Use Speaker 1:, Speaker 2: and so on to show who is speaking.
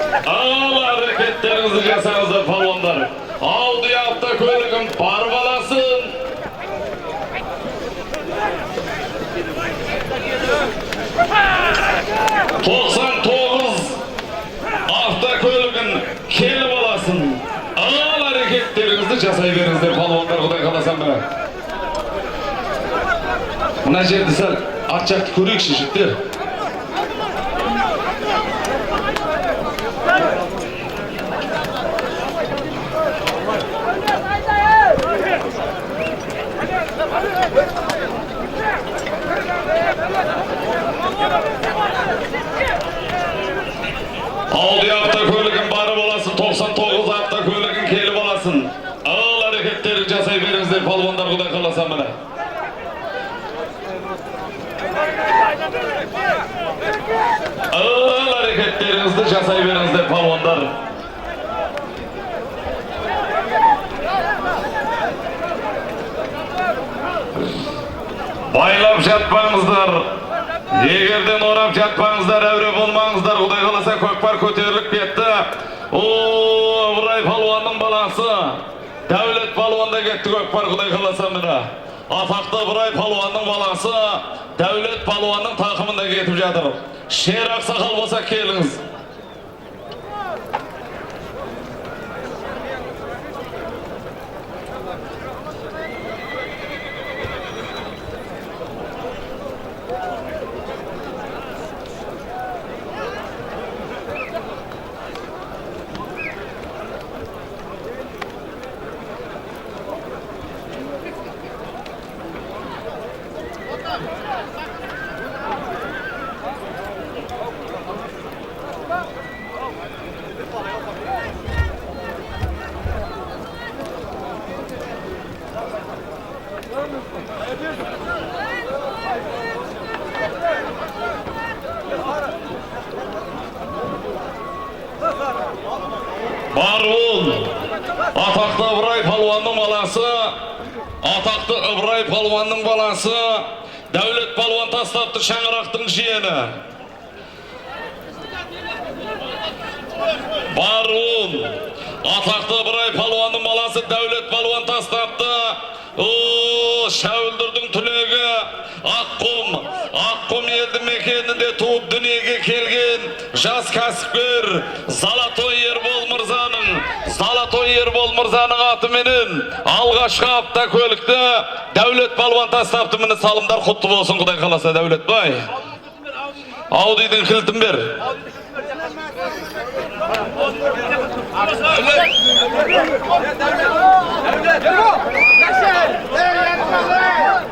Speaker 1: Al hareketlerinizi жасаңыздар palvonlar. Aldı yapta köyligim barbalasın. Toksan toğuz avtoköyligin kelip alasın. Al hareketlerinizi жасай беріңіздер palvonlar, Құдай қаласа мына. Мына жерді сәл ат жақты көрейікші жігіттер. Aldı avtoköyligin barı bolasın, 99 avtoköyligin kelip alasın. Al hareketleri жасай беріңіздер palvonlar, Құдай қаласа мына. Al hareketlerinizi жасай беріңіздер palvonlar. Байлап жатпаңыздар. Егерден орап жатпаңыздар, әуре болмаңыздар. Құдай қаласа көкпар көтеріліп кетті. Ыбырай палуанның баласы. Дәулет палуанда кетті көкпар, Құдай қаласа мына. Атақты Ыбырай палуанның баласы. Дәулет палуанның тақымында кетіп жатыр. Шер ақсақал болса келіңіз. Barul, ataқты Ыбырай палуанның баласы, атақты Ыбырай палуанның баласы, Дәулет палуан тастапты шаңырақтың жиені. Барул, атақты Ыбырай палуанның баласы, Дәулет палуан тастапты. Шәуілдірдің түлегі, Аққұм елді мекенінде туып дүниеге келген жас кәсіпкер Золотой Ербол мырзаның атыменен алғашқы автокөлікті Дәулет палуан тастапты. Міне салымдар құтты болсын, Құдай қаласа. Дәулет бай, Аудидің кілтін бер.